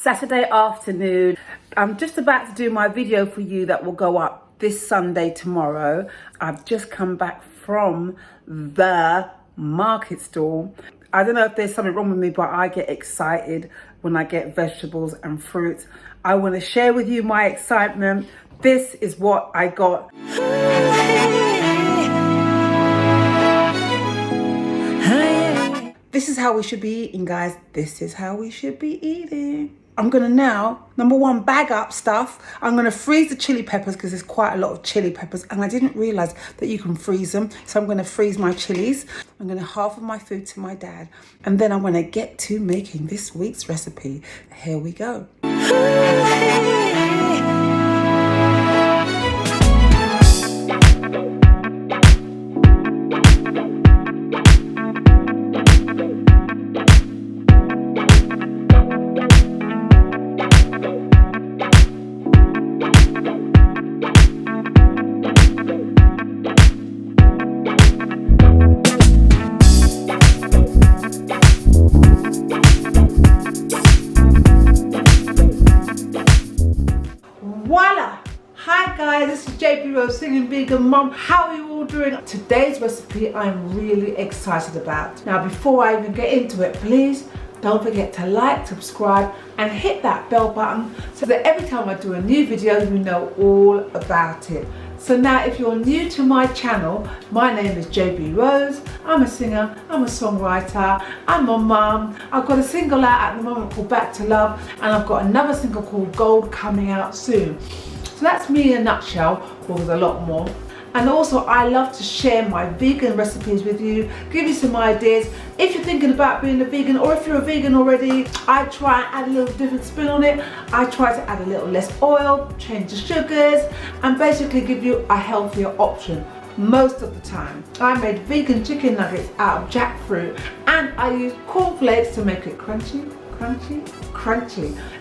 Saturday afternoon. I'm just about to do my video for you that will go up this Sunday tomorrow. I've just come back from the market stall. I don't know if there's something wrong with me, but I get excited when I get vegetables and fruits. I want to share with you my excitement. This is what I got. This is how we should be eating, guys. This is how we should be eating. I'm gonna now, number one, bag up stuff. I'm gonna freeze the chili peppers because there's quite a lot of chili peppers and I didn't realize that you can freeze them. So I'm gonna freeze my chilies. I'm gonna half of my food to my dad. And then I'm gonna get to making this week's recipe. Here we go. Voila! Hi guys, this is JB Rose singing Vegan Mom. How are you all doing? Today's recipe I'm really excited about. Now before I even get into it, please don't forget to like, subscribe and hit that bell button so that every time I do a new video you know all about it. So now if you're new to my channel, my name is JB Rose. I'm a singer, I'm a songwriter, I'm a mum. I've got a single out at the moment called Back to Love and I've got another single called Gold coming out soon. So that's me in a nutshell, well there's a lot more. And also I love to share my vegan recipes with you, give you some ideas. If you're thinking about being a vegan or if you're a vegan already, I try and add a little different spin on it. I try to add a little less oil, change the sugars and basically give you a healthier option most of the time. I made vegan chicken nuggets out of jackfruit and I used cornflakes to make it crunchy.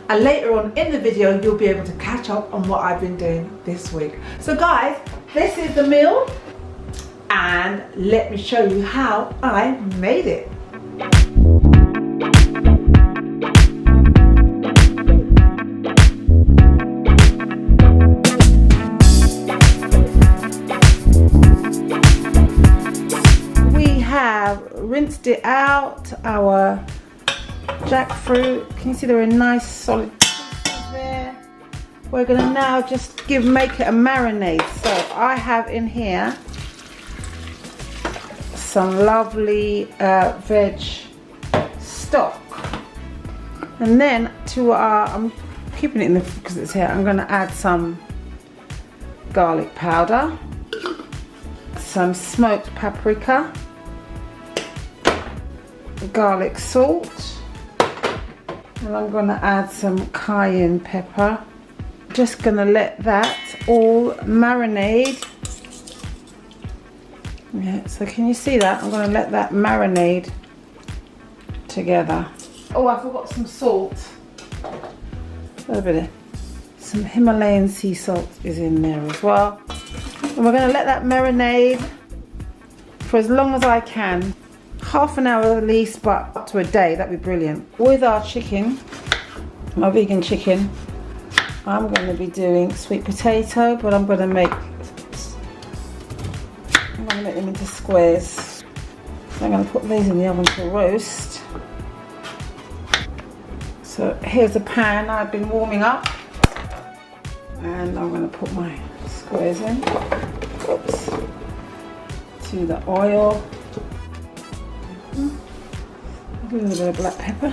And later on in the video you'll be able to catch up on what I've been doing this week. So guys, this is the meal and let me show you how I made it. We have rinsed it out, our jackfruit. Can you see there are nice solid pieces there? We're gonna now just make it a marinade. So I have in here some lovely veg stock, and then to our, I'm keeping it in the because it's here. I'm gonna add some garlic powder, some smoked paprika, garlic salt, and I'm gonna add some cayenne pepper. Just gonna let that all marinate. Yeah, so can you see that? I'm gonna let that marinate together. Oh, I forgot some salt. A little bit of some Himalayan sea salt is in there as well. And we're gonna let that marinate for as long as I can. Half an hour at least, but up to a day, that'd be brilliant. With our chicken, my vegan chicken, I'm going to be doing sweet potato, but I'm going to make them into squares. So I'm going to put these in the oven to roast. So here's a pan I've been warming up, and I'm going to put my squares in. Oops. To the oil. A little bit of black pepper.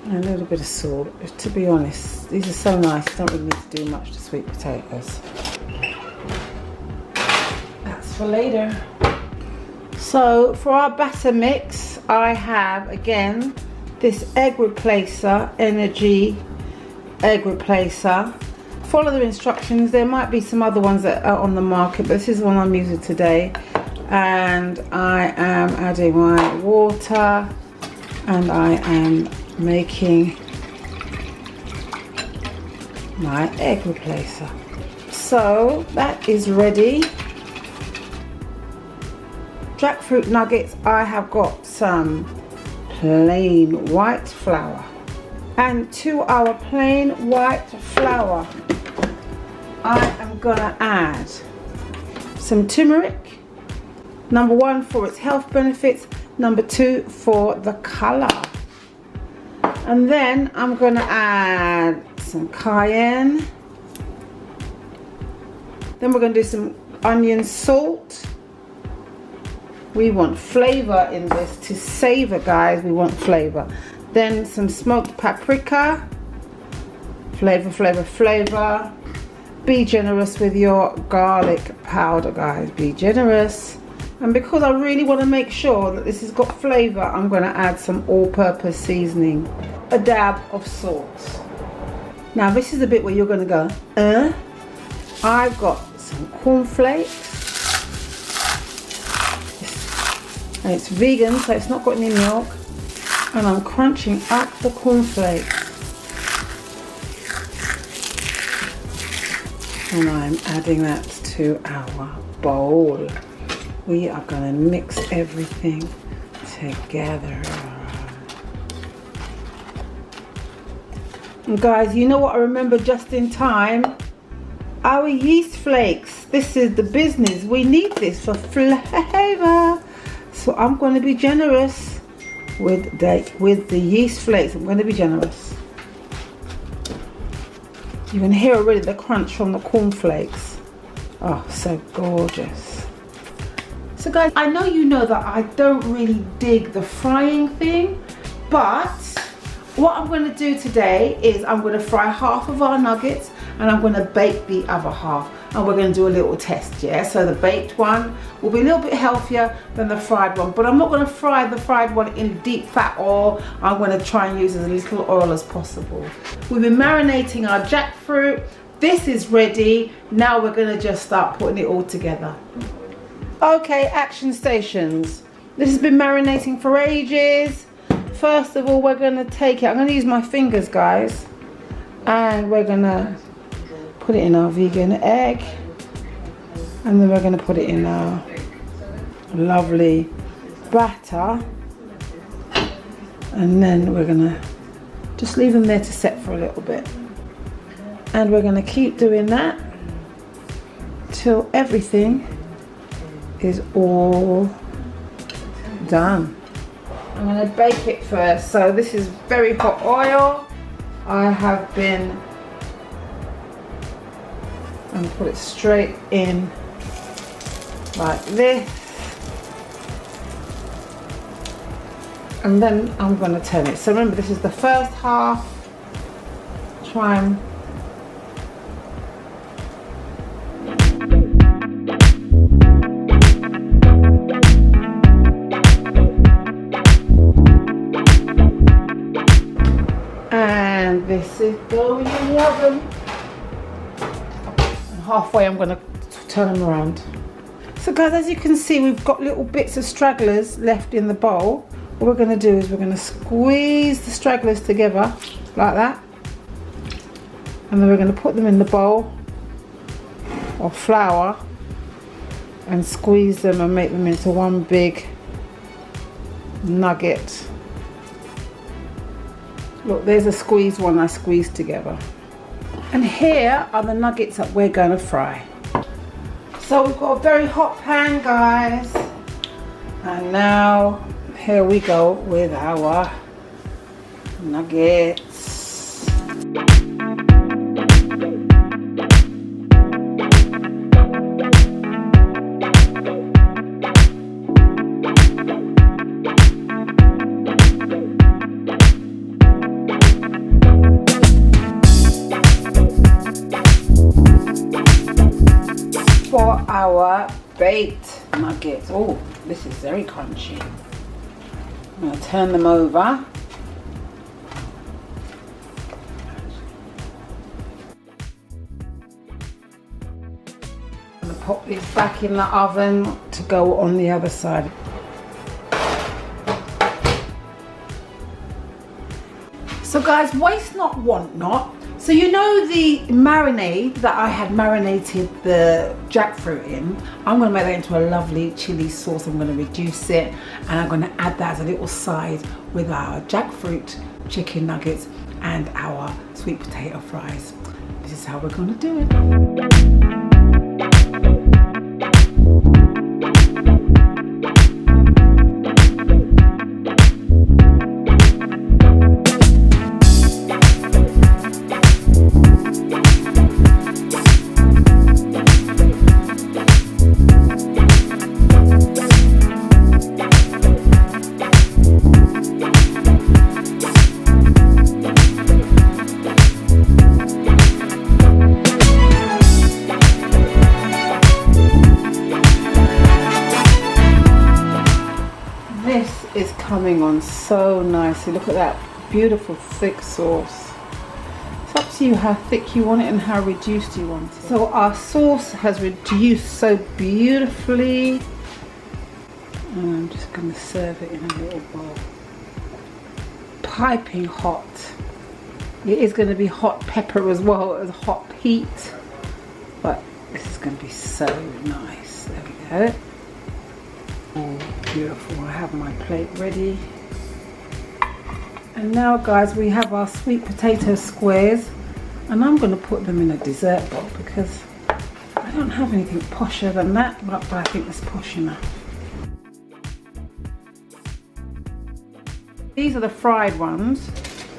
And a little bit of salt. To be honest, these are so nice, you don't really need to do much to sweet potatoes. That's for later. So for our batter mix, I have again this egg replacer, energy egg replacer. Follow the instructions. There might be some other ones that are on the market, but this is the one I'm using today. And I am adding my water and I am making my egg replacer. So that is ready. Jackfruit nuggets, I have got some plain white flour. And to our plain white flour, I am gonna add some turmeric. Number 1 for its health benefits, number 2 for the color. And then I'm gonna add some cayenne. Then we're gonna do some onion salt. We want flavor in this, to savor, guys, we want flavor. Then some smoked paprika. Flavor, flavor, flavor. Be generous with your garlic powder, guys, be generous. And because I really want to make sure that this has got flavor, I'm going to add some all-purpose seasoning. A dab of salt. Now this is the bit where you're going to go, I've got some cornflakes. And it's vegan, so it's not got any milk. And I'm crunching up the cornflakes. And I'm adding that to our bowl. We are going to mix everything together. And guys, you know what I remember just in time? Our yeast flakes. This is the business. We need this for flavor. So I'm going to be generous with the yeast flakes. I'm going to be generous. You can hear already the crunch from the cornflakes. Oh, so gorgeous. So guys, I know you know that I don't really dig the frying thing, but what I'm going to do today is I'm going to fry half of our nuggets and I'm going to bake the other half, and we're going to do a little test, yeah? So the baked one will be a little bit healthier than the fried one, but I'm not going to fry the fried one in deep fat oil. I'm going to try and use as little oil as possible. We've been marinating our jackfruit. This is ready. Now we're going to just start putting it all together. Okay, action stations. This has been marinating for ages. First of all, we're going to take it. I'm going to use my fingers, guys. And we're going to put it in our vegan egg. And then we're going to put it in our lovely batter. And then we're going to just leave them there to set for a little bit. And we're going to keep doing that till everything is all done. I'm going to bake it first. So this is very hot oil. I have been, I'm going to put it straight in like this. And then I'm going to turn it. So remember, this is the first half. Try and this is going in the oven. And halfway I'm going to turn them around. So guys, as you can see, we've got little bits of stragglers left in the bowl. What we're going to do is we're going to squeeze the stragglers together like that. And then we're going to put them in the bowl of flour and squeeze them and make them into one big nugget. Look, there's a squeezed one I squeezed together. And here are the nuggets that we're going to fry. So we've got a very hot pan, guys. And now, here we go with our nuggets. For our baked nuggets. Oh, this is very crunchy. I'm going to turn them over. I'm going to pop these back in the oven to go on the other side. So guys, waste not, want not. So you know the marinade that I had marinated the jackfruit in? I'm going to make that into a lovely chili sauce. I'm going to reduce it and I'm going to add that as a little side with our jackfruit chicken nuggets and our sweet potato fries. This is how we're going to do it. Is coming on so nicely. Look at that beautiful thick sauce. It's up to you how thick you want it and how reduced you want it. So our sauce has reduced so beautifully, and I'm just going to serve it in a little bowl. Piping hot. It is going to be hot pepper as well as hot heat, but this is going to be so nice. There we go. Oh, beautiful. I have my plate ready. And now guys, we have our sweet potato squares, and I'm going to put them in a dessert bowl because I don't have anything posher than that, but I think it's posh enough. These are the fried ones.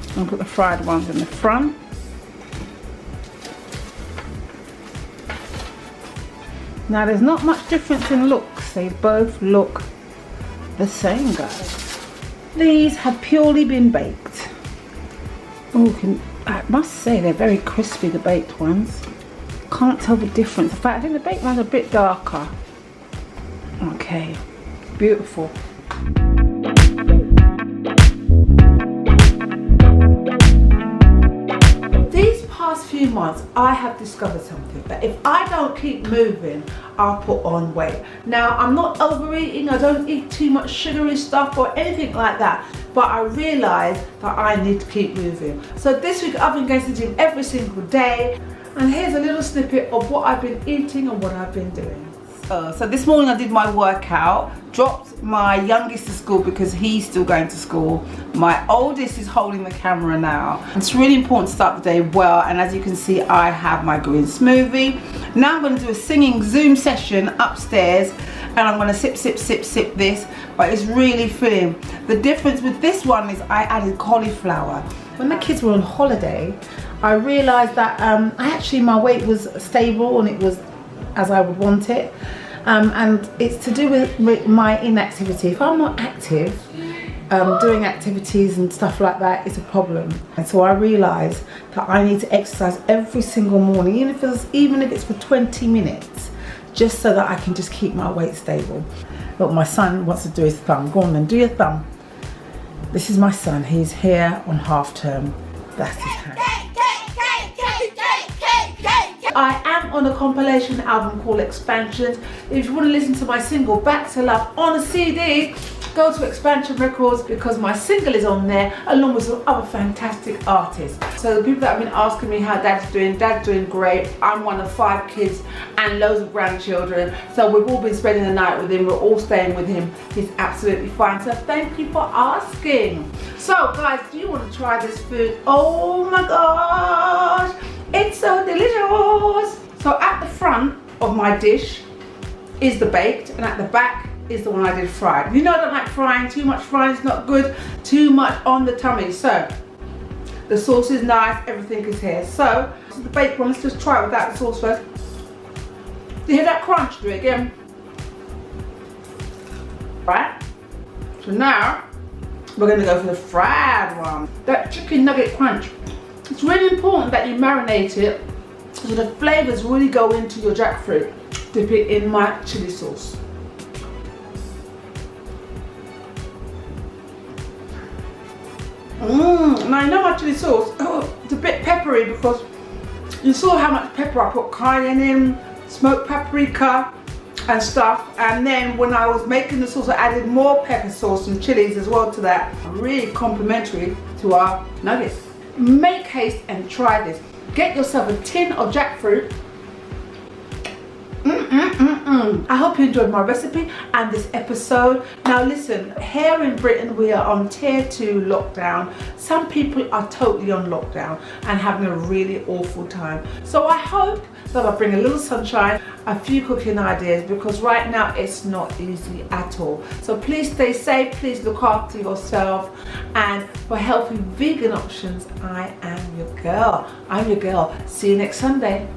I'm going to put the fried ones in the front. Now there's not much difference in looks, they both look the same guys. These have purely been baked. Oh, I must say they're very crispy, the baked ones. Can't tell the difference. In fact, I think the baked ones are a bit darker. Okay, beautiful. Few months I have discovered something, that if I don't keep moving, I'll put on weight. Now I'm not overeating, I don't eat too much sugary stuff or anything like that, but I realized that I need to keep moving. So this week I've been going to the gym every single day, and here's a little snippet of what I've been eating and what I've been doing. So this morning I did my workout, dropped my youngest to school because he's still going to school. My oldest is holding the camera now. It's really important to start the day well, and as you can see, I have my green smoothie. Now I'm going to do a singing Zoom session upstairs, and I'm going to sip this, but it's really filling. The difference with this one is I added cauliflower. When the kids were on holiday, I realized that my weight was stable and it was as I would want it, and it's to do with my inactivity. If I'm not active, doing activities and stuff like that is a problem, and so I realised that I need to exercise every single morning, even if it's for 20 minutes, just so that I can just keep my weight stable. Look, my son wants to do his thumb. Go on then, do your thumb. This is my son, he's here on half term. That's his hand. I am on a compilation album called Expansions. If you want to listen to my single Back to Love on a CD, go to Expansion Records, because my single is on there along with some other fantastic artists. So the people that have been asking me how dad's doing great. I'm one of 5 kids and loads of grandchildren, so we've all been spending the night with him, we're all staying with him. He's absolutely fine, so thank you for asking. So guys, do you want to try this food? Oh my gosh, it's so delicious. So at the front of my dish is the baked, and at the back is the one I did fried. You know I don't like frying. Too much frying is not good. Too much on the tummy. So the sauce is nice, everything is here. So this is the baked one. Let's just try it without the sauce first. Do you hear that crunch? Do it again. Right? So now we're going to go for the fried one. That chicken nugget crunch. It's really important that you marinate it so the flavours really go into your jackfruit. Dip it in my chili sauce. Now you know my chili sauce, it's a bit peppery because you saw how much pepper I put, cayenne in, smoked paprika and stuff, and then when I was making the sauce I added more pepper sauce and chilies as well to that. Really complimentary to our nuggets. Make haste and try this. Get yourself a tin of jackfruit I hope you enjoyed my recipe and this episode. Now listen, here in Britain we are on tier 2 lockdown. Some people are totally on lockdown and having a really awful time. So I hope that I bring a little sunshine, a few cooking ideas, because right now it's not easy at all. So please stay safe, please look after yourself, and for healthy vegan options, I am your girl. I'm your girl. See you next Sunday.